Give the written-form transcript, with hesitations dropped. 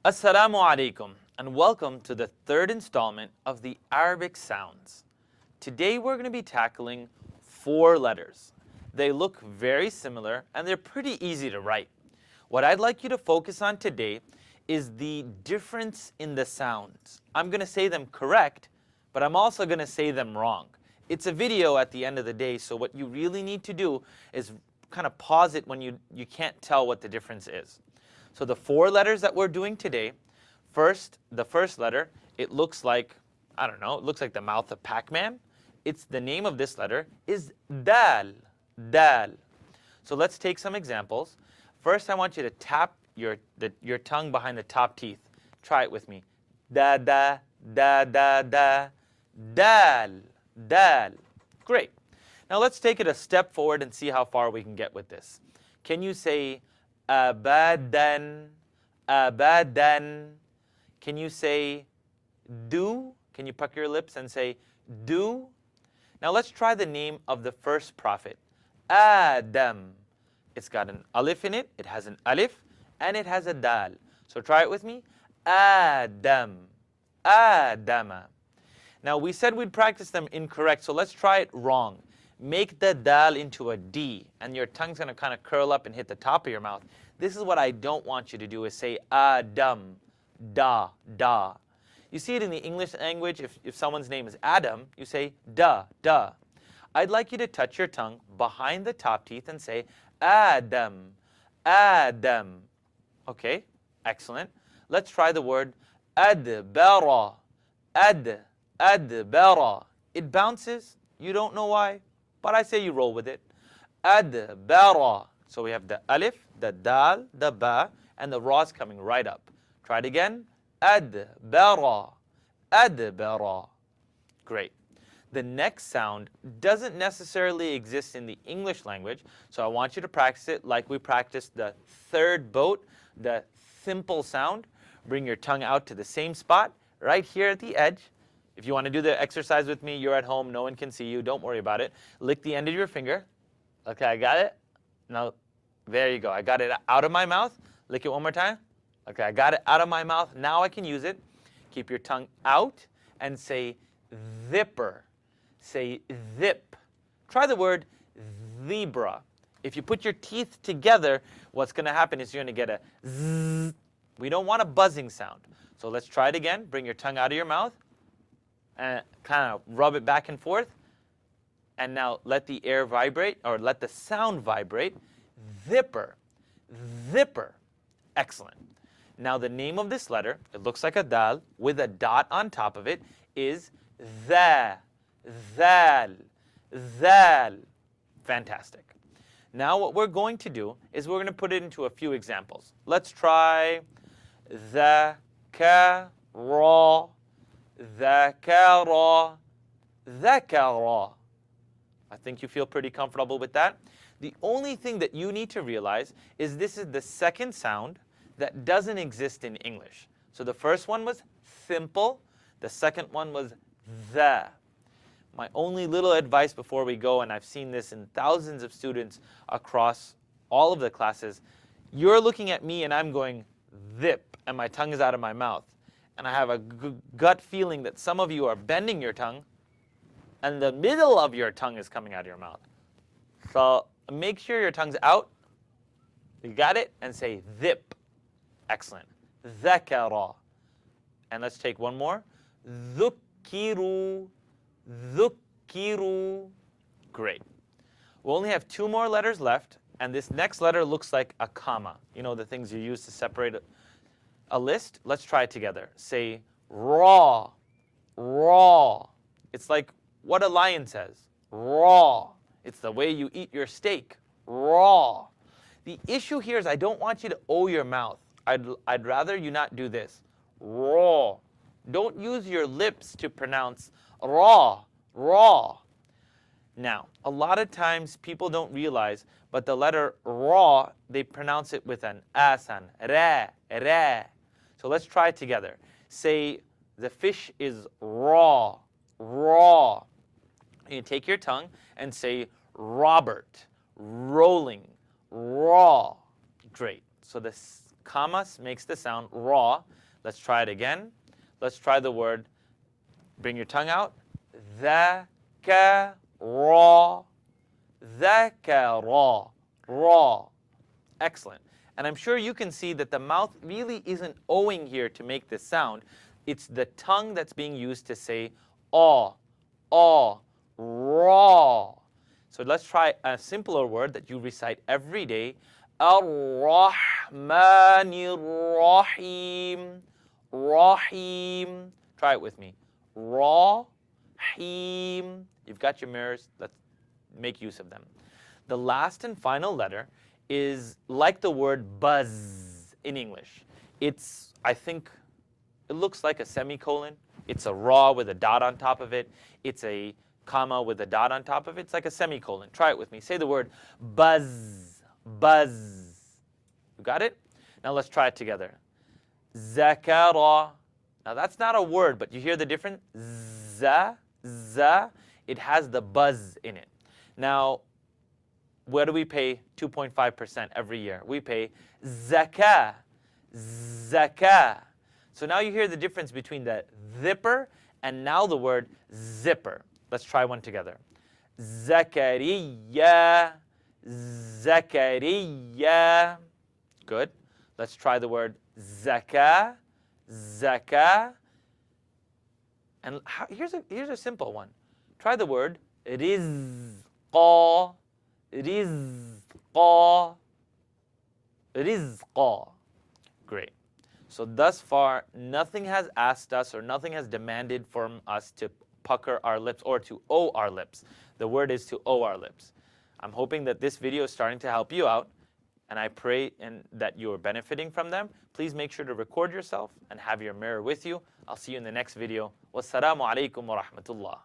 Assalamu alaikum and welcome to the third installment of the Arabic sounds. Today we're going to be tackling 4 letters. They look very similar and they're pretty easy to write. What I'd like you to focus on today is the difference in the sounds. I'm going to say them correct, but I'm also going to say them wrong. It's a video at the end of the day, so what you really need to do is kind of pause it when you can't tell what the difference is. So the 4 letters that we're doing today, the first letter, it looks like, I don't know, it looks like the mouth of Pac-Man. It's the name of this letter is dal, dal. So let's take some examples. First, I want you to tap your tongue behind the top teeth. Try it with me. Da, da, da, da, da, dal, dal. Great. Now let's take it a step forward and see how far we can get with this. Can you say abadan, abadan? Can you say do? Can you pucker your lips and say do? Now let's try the name of the first prophet, Adam. It's got an alif in it, it has an alif, and it has a dal. So try it with me. Adam, Adama. Now we said we'd practice them incorrect, so let's try it wrong. Make the dal into a D, and your tongue's going to kind of curl up and hit the top of your mouth. This is what I don't want you to do, is say Adam, da, da. You see it in the English language, if someone's name is Adam, you say da, da. I'd like you to touch your tongue behind the top teeth and say Adam, Adam. Okay, excellent. Let's try the word adbara, adbara. It bounces, you don't know why, but I say you roll with it. Adbara. So we have the alif, the dal, the ba, and the ra's coming right up. Try it again. Adbara, adbara. Great. The next sound doesn't necessarily exist in the English language, so I want you to practice it like we practiced the third boat, the simple sound. Bring your tongue out to the same spot, right here at the edge. If you want to do the exercise with me, you're at home, no one can see you, don't worry about it. Lick the end of your finger. Okay, I got it. Now, there you go. I got it out of my mouth. Lick it one more time. Okay, I got it out of my mouth. Now I can use it. Keep your tongue out and say zipper. Say zip. Try the word zebra. If you put your teeth together, what's going to happen is you're going to get a zzz. We don't want a buzzing sound. So let's try it again. Bring your tongue out of your mouth and kind of rub it back and forth. And now let the air vibrate, or let the sound vibrate. Zipper, zipper. Excellent. Now the name of this letter, it looks like a dal with a dot on top of it, is za, zal, zal. Fantastic. Now what we're going to do is we're going to put it into a few examples. Let's try zakara, zakara, zakara. I think you feel pretty comfortable with that. The only thing that you need to realize is this is the second sound that doesn't exist in English. So the first one was simple. The second one was the. My only little advice before we go, and I've seen this in thousands of students across all of the classes, you're looking at me and I'm going zip, and my tongue is out of my mouth. And I have a gut feeling that some of you are bending your tongue and the middle of your tongue is coming out of your mouth. So make sure your tongue's out. You got it? And say zip. Excellent. Zakara. And let's take one more. Dhukiru. Dhukiru. Great. We only have 2 more letters left, and this next letter looks like a comma. You know, the things you use to separate a list? Let's try it together. Say raw, raw. It's like what a lion says. Raw. It's the way you eat your steak. Raw. The issue here is I don't want you to O your mouth. I'd rather you not do this. Raw. Don't use your lips to pronounce raw, raw. Now, a lot of times people don't realize, but the letter raw, they pronounce it with an asan, ra, ra. So let's try it together. Say the fish is raw, raw. You take your tongue and say Robert, rolling, raw. Great. So the comma makes the sound ra. Let's try it again. Let's try the word. Bring your tongue out. ذكر. ذكر. Ra. Excellent. And I'm sure you can see that the mouth really isn't owing here to make this sound. It's the tongue that's being used to say raw. So let's try a simpler word that you recite every day. Ar-Rahmanir Rahim. Rahim. Try it with me. Rahim. You've got your mirrors. Let's make use of them. The last and final letter is like the word buzz in English. It's, I think, it looks like a semicolon. It's a ra with a dot on top of it. It's a comma with a dot on top of it. It's like a semicolon. Try it with me. Say the word buzz. Buzz. You got it? Now let's try it together. Zakara. Now that's not a word, but you hear the difference? Za. It has the buzz in it. Now, where do we pay 2.5% every year? We pay zakah. Zakah. So now you hear the difference between the zipper and now the word zipper. Let's try one together. Zakariya. Zakariya. Good. Let's try the word zakah. Zakah. And here's a simple one. Try the word rizqa. Rizqa. Rizqa. Great. So thus far, nothing has asked us or nothing has demanded from us to pucker our lips or to owe our lips. The word is to owe our lips. I'm hoping that this video is starting to help you out, and I pray that you're benefiting from them. Please make sure to record yourself and have your mirror with you. I'll see you in the next video. Wassalamu alaikum wa rahmatullah.